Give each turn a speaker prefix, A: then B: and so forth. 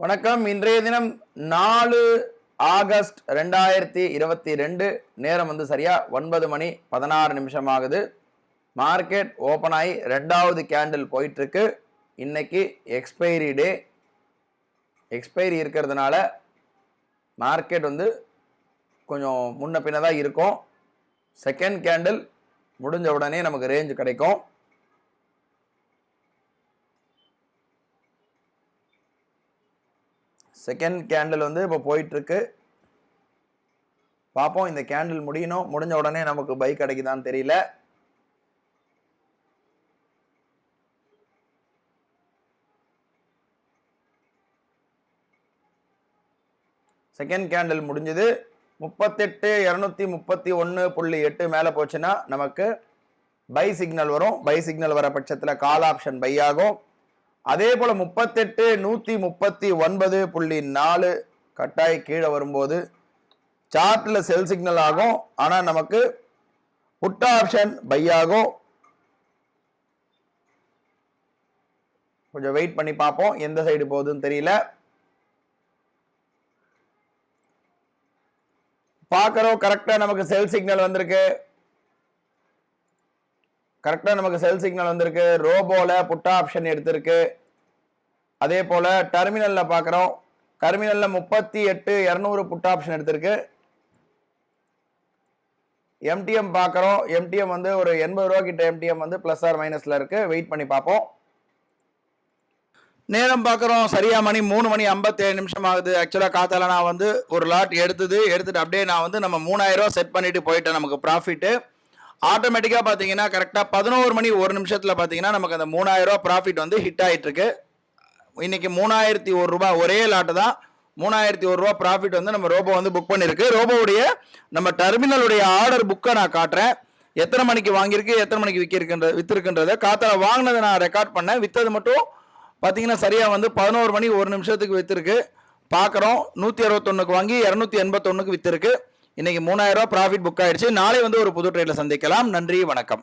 A: வணக்கம். இன்றைய தினம் 4 ஆகஸ்ட் 2022. நேரம் சரியா 9 மணி 16 நிமிஷம் ஆகுது. மார்க்கெட் ஓப்பன் ஆகி ரெண்டாவது கேண்டில் போயிட்டு இருக்கு. இன்னைக்கு எக்ஸ்பைரி டே. எக்ஸ்பைரி இருக்கிறதுனால மார்க்கெட் கொஞ்சம் முன்ன பின்னதான் இருக்கும். செகண்ட் கேண்டில் முடிஞ்ச உடனே நமக்கு ரேஞ்ச் கிடைக்கும். செகண்ட் கேண்டில் இப்போ போயிட்டு இருக்கு. பார்ப்போம், இந்த கேண்டில் முடியணும். முடிஞ்ச உடனே நமக்கு பை கிடைக்குதான்னு தெரியல. செகண்ட் கேண்டில் முடிஞ்சது 38,231.8 மேலே போச்சுன்னா நமக்கு பை சிக்னல் வரும். பை சிக்னல் வர பட்சத்தில் கால் ஆப்ஷன் பை ஆகும். அதே போல 38,139.4 கட்டாய் கீழே வரும்போது சார்ட்ல செல் சிக்னல் ஆகும். ஆனா நமக்கு புட் ஆப்ஷன் பை ஆகும். கொஞ்சம் வெயிட் பண்ணி பார்ப்போம், எந்த சைடு போகுதுன்னு தெரியல. பார்க்கறோம், கரெக்டா நமக்கு செல் சிக்னல் வந்திருக்கு. கரெக்டா நமக்கு செல் சிக்னல் வந்திருக்கு. ரோபோல புட் ஆப்ஷன் எடுத்திருக்கு. அதே போல டெர்மினல்ல பார்க்குறோம். டெர்மினல்ல 38,200 புட் ஆப்ஷன் எடுத்திருக்கு. எம்டிஎம் பார்க்குறோம். எம்டிஎம் ஒரு 80 ரூபா கிட்ட எம்டிஎம் பிளஸ் ஆர் மைனஸ்ல இருக்கு. வெயிட் பண்ணி பார்ப்போம். நேரம் பார்க்குறோம், சரியா மணி 3 மணி 57 நிமிஷம் ஆகுது. ஆக்சுவலாக காத்தால நான் ஒரு லாட் எடுத்துட்டு அப்படியே நான் நம்ம 3000 ரூபா செட் பண்ணிட்டு போயிட்டேன். நமக்கு ப்ராஃபிட்டு ஆட்டோமேட்டிக்காக பார்த்தீங்கன்னா கரெக்டாக 11 மணி 1 நிமிஷத்தில் பார்த்தீங்கன்னா நமக்கு அந்த 3000 ரூபா ப்ராஃபிட் ஹிட் ஆகிட்டு இருக்கு. இன்னைக்கு 3001 ரூபா ஒரே லாட்டு தான். 3001 ரூபா ப்ராஃபிட் நம்ம ரோபோ புக் பண்ணிருக்கு. ரோபோவுடைய நம்ம டெர்மினலுடைய ஆர்டர் புக்கை நான் காட்டுறேன். எத்தனை மணிக்கு வாங்கியிருக்கு, எத்தனை மணிக்கு வித்திருக்குன்றத காத்தால வாங்கினதை நான் ரெக்கார்ட் பண்ணேன். வித்தது மட்டும் பார்த்தீங்கன்னா சரியா 11 மணி 1 நிமிஷத்துக்கு வித்திருக்கு. பார்க்குறோம், 161க்கு வாங்கி 281க்கு வித்திருக்கு. இன்னைக்கு 3000 ரூபா ப்ராஃபிட் புக் ஆயிடுச்சு. நாளை ஒரு புது ட்ரேட்ல சந்திக்கலாம். நன்றி, வணக்கம்.